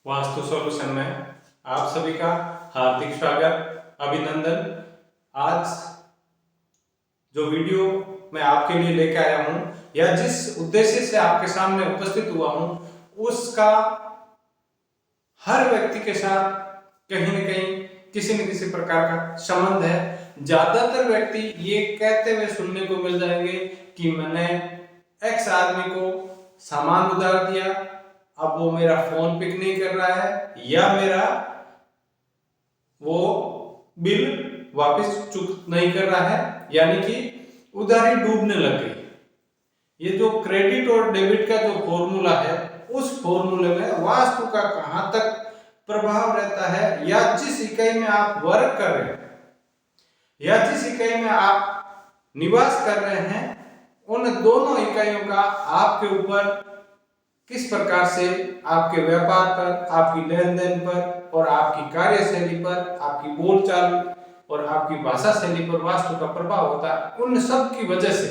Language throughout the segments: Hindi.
वास्तु सॉल्यूशन में आप सभी का हार्दिक स्वागत, अभिनंदन। आज जो वीडियो मैं आपके लिए लेकर आया हूं या जिस उद्देश्य से आपके सामने उपस्थित हुआ हूं, उसका हर व्यक्ति के साथ कहीं न कहीं किसी न किसी प्रकार का संबंध है। ज्यादातर व्यक्ति ये कहते हुए सुनने को मिल जाएंगे कि मैंने एक्स आदमी को सामान उधार दिया, अब वो मेरा फोन पिक नहीं कर रहा है या मेरा वो बिल वापस चुक नहीं कर रहा है, यानी कि उधारी डूबने लग गई। ये जो क्रेडिट और डेबिट का जो फॉर्मूला है, उस फॉर्मूले में वास्तु का कहां तक प्रभाव रहता है, या जिस इकाई में आप वर्क कर रहे हैं या जिस इकाई में आप निवास कर रहे हैं, उन दोनों इकाइयों का आपके ऊपर किस प्रकार से आपके व्यापार पर, आपकी लेन देन पर और आपकी कार्यशैली पर, आपकी बोलचाल और आपकी भाषा शैली पर वास्तु का प्रभाव होता है। उन सब की वजह से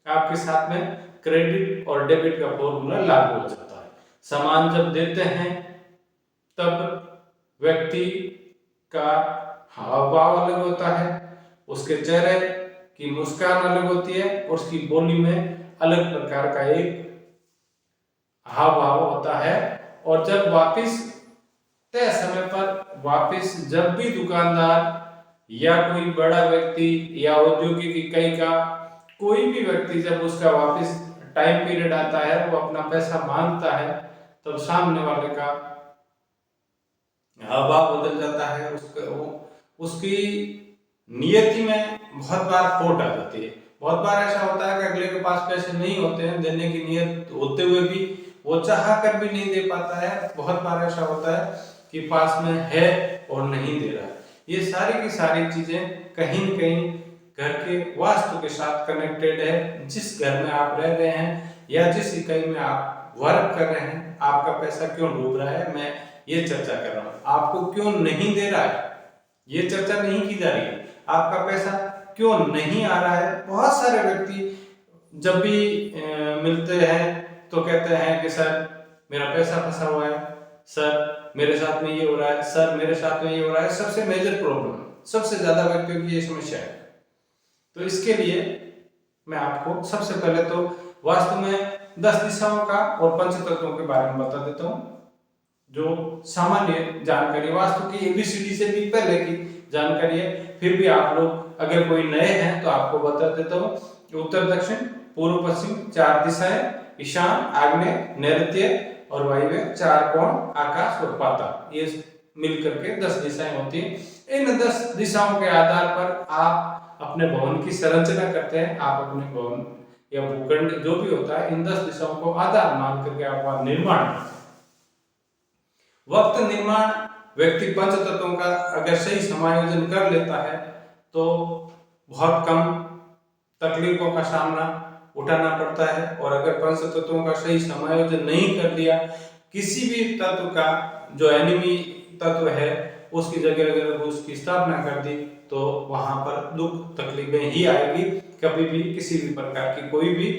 आपके साथ में क्रेडिट और डेबिट का फॉर्मूला लागू हो जाता है। सामान जब देते हैं तब व्यक्ति का हाव भाव अलग होता है, उसके चेहरे की मुस्कान अलग होती है और उसकी बोली में अलग प्रकार का एक हाव भाव होता है। और जब वापिस तय समय पर वापिस जब भी दुकानदार या कोई बड़ा व्यक्ति या औद्योगिक इकाई का कोई भी व्यक्ति जब उसका वापिस टाइम पीरियड आता है, वो अपना पैसा मांगता है, तब सामने वाले का हाव भाव बदल जाता है। उसकी नियति में बहुत बार खोट आ जाती है। बहुत बार ऐसा होता है कि अगले के पास पैसे नहीं होते हैं, देने की नियत होते हुए भी वो चाह कर भी नहीं दे पाता है। बहुत बार ऐसा होता है कि पास में है और नहीं दे रहा है। ये सारी की सारी चीजें कहीं न कहीं घर के वास्तु के साथ कनेक्टेड है। जिस घर में आप रह रहे हैं या जिस इकाई में आप वर्क कर रहे हैं, आपका पैसा क्यों डूब रहा है, मैं ये चर्चा कर रहा हूँ। आपको क्यों नहीं दे रहा है, ये चर्चा नहीं की जा रही है। आपका पैसा क्यों नहीं आ रहा है। बहुत सारे व्यक्ति जब भी मिलते हैं तो कहते हैं कि सर मेरा पैसा फंसा हुआ है, सर मेरे साथ में ये हो रहा है, सर मेरे साथ में ये हो रहा है। सबसे मेजर प्रॉब्लम, सबसे ज्यादा व्यक्तियों की ये समस्या है। तो इसके लिए मैं आपको सबसे पहले तो वास्तु में 10 दिशाओं का और पंचतत्वों के बारे में बता देता हूँ, जो सामान्य जानकारी वास्तु की ABCD से भी पहले की जानकारी है। फिर भी आप लोग अगर कोई नए हैं तो आपको बता देता हूँ कि उत्तर दक्षिण पूर्व पश्चिम 4 दिशाएं, ईशान आग्नेय नैऋत्य और वायव्य 4 कोण, आकाश और पाताल, ये मिलकर के 10 दिशाएं होती हैं। इन 10 दिशाओं के आधार पर आप अपने भवन की संरचना करते हैं। आप अपने भवन या भूखंड जो भी होता है, इन 10 दिशाओं को आधार मान करके आप वहां निर्माण करते हैं। वक्त निर्माण व्यक्ति पंचतत्वों का अगर सही समायोजन कर लेता है तो बहुत कम तकलीफों का सामना उठाना पड़ता है। और अगर पंचतत्वों का सही समायोजन नहीं कर लिया, किसी भी तत्व का जो एनिमी तत्व है उसकी जगह अगर उसकी स्थापना कर दी, तो वहां पर दुख तकलीफें ही आएगी। कभी भी किसी भी प्रकार की कोई भी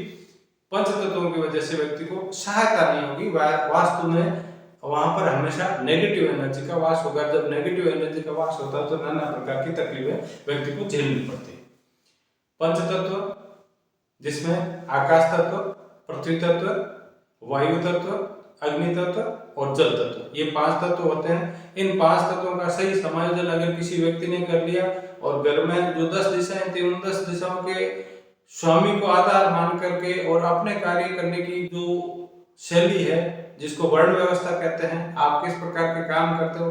पंचतत्वों की वजह से व्यक्ति को सहायता नहीं होगी। वास्तु में वहां पर हमेशा नेगेटिव एनर्जी का वास होगा। जब नेगेटिव एनर्जी का वास होता है तो नाना प्रकार की तकलीफें व्यक्ति को झेलनी पड़ती है। पंचतत्व जिसमें आकाश तत्व, पृथ्वी तत्व, वायु तत्व, अग्नि तत्व और जल तत्व, ये 5 तत्व होते हैं। इन 5 तत्वों का सही समायोजन अगर किसी व्यक्ति ने कर लिया और घर में जो 10 दिशाएं थी, उन 10 दिशाओं के स्वामी को आधार मान करके और अपने कार्य करने की जो शैली है, जिसको वर्ण व्यवस्था कहते हैं, आप किस प्रकार के काम करते हो,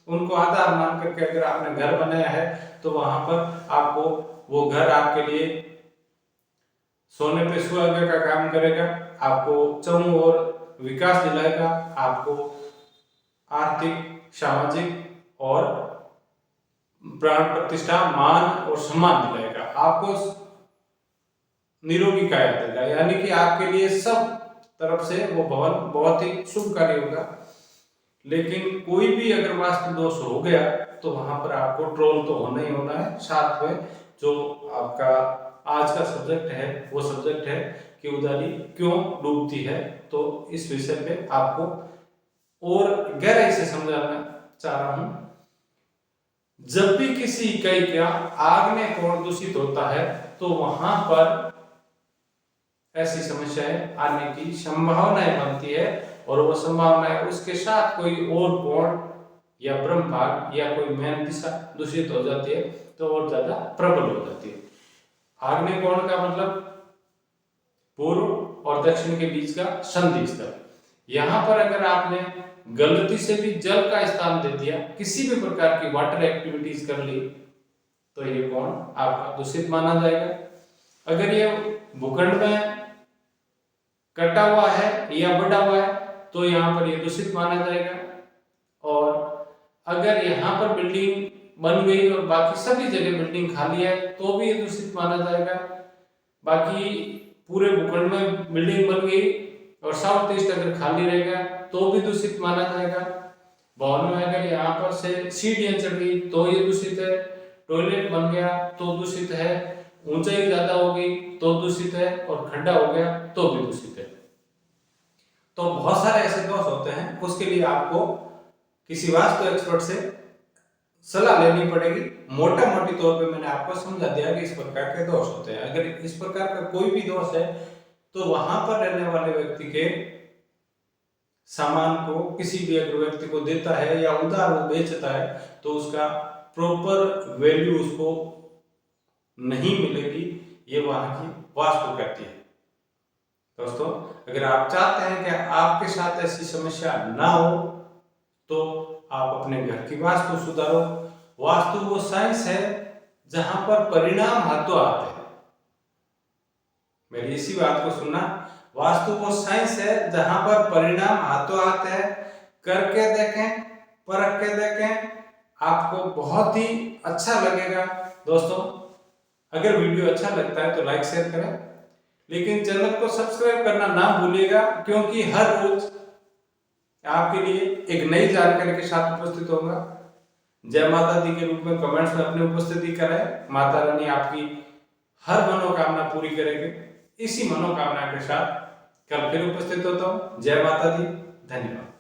उनको आधार मान करके अगर आपने घर बनाया है तो वहां पर आपको वो घर आपके लिए सोने पे सुहागे का काम करेगा। आपको चारों ओर विकास दिलाएगा, आपको आर्थिक, सामाजिक और प्राण प्रतिष्ठा, मान और सम्मान दिलाएगा। आपको निरोगी काया देगा, यानी कि आपके लिए सब तरफ से वो भवन बहुत ही शुभकारी होगा। लेकिन कोई भी अगर वास्तु दोष हो गया तो वहां पर आपको ट्रोल तो होना ही होना है। साथ में जो आपका आज का सब्जेक्ट है वो सब्जेक्ट है कि उधारी क्यों डूबती है, तो इस विषय पे आपको और गहराई से समझाना चाह रहा हूं। जब भी किसी इकाई का आग्नेय कोण दूषित होता है तो वहां पर ऐसी समस्याएं आने की संभावनाएं बनती है, और वो संभावनाएं उसके साथ कोई और कोण या ब्रह्म भाग या कोई मेन दिशा दूषित हो जाती है तो और ज्यादा प्रबल हो जाती है। आग्नेय कोण का मतलब पूर्व और दक्षिण के बीच का संधि स्थल। यहां पर अगर आपने गलती से भी जल का स्थान दे दिया, किसी भी प्रकार की वाटर एक्टिविटीज कर ली, तो ये कोण आपका दूषित माना जाएगा। अगर ये भूखंड में कटा हुआ है या बढ़ा हुआ है तो यहाँ पर ये दूषित माना जाएगा। और अगर यहाँ पर बिल्डिंग बन गई और बाकी सभी जगह बिल्डिंग खाली है तो भी ये दूषित माना जाएगा। बाकी पूरे भूखंड में बिल्डिंग बन गई और साउथ ईस्ट अगर खाली रहेगा तो भी दूषित माना जाएगा। भवन में अगर यहाँ पर से सीढ़ियां चढ़ गई तो ये दूषित है, टॉयलेट बन गया तो दूषित है, ऊंचाई ज्यादा हो गई तो दूषित है, और खड्डा हो गया तो भी दूषित है। तो बहुत सारे ऐसे दोष होते हैं, उसके लिए आपको किसी वास्तु एक्सपर्ट से सलाह लेनी पड़ेगी। मोटा मोटी तौर पे मैंने आपको समझा दिया कि इस प्रकार के दोष होते हैं। अगर इस प्रकार का कोई भी दोष है तो वहां पर रहने वाले व्यक्ति के सामान को किसी भी अगर व्यक्ति को देता है या उधार वो बेचता है तो उसका प्रॉपर वैल्यू उसको नहीं मिलेगी, ये वहां की वास्तु कहती है। दोस्तों, अगर आप चाहते हैं कि आपके साथ ऐसी समस्या ना हो तो आप अपने घर की वास्तु सुधारो। वास्तु वो साइंस है जहां पर परिणाम हाथों आते हैं। मेरी इसी बात को सुनना, वास्तु वो साइंस है जहां पर परिणाम हाथों आते हैं। करके देखें, परख के देखें, आपको बहुत ही अच्छा लगेगा। दोस्तों, अगर वीडियो अच्छा लगता है तो लाइक शेयर करें, लेकिन चैनल को सब्सक्राइब करना ना भूलिएगा, क्योंकि हर रोज आपके लिए एक नई जानकारी के साथ उपस्थित होगा। जय माता दी के रूप में कमेंट्स में अपनी उपस्थिति कराएं। माता रानी आपकी हर मनोकामना पूरी करेंगे। इसी मनोकामना के साथ कल फिर उपस्थित होता हूं। जय माता दी, धन्यवाद।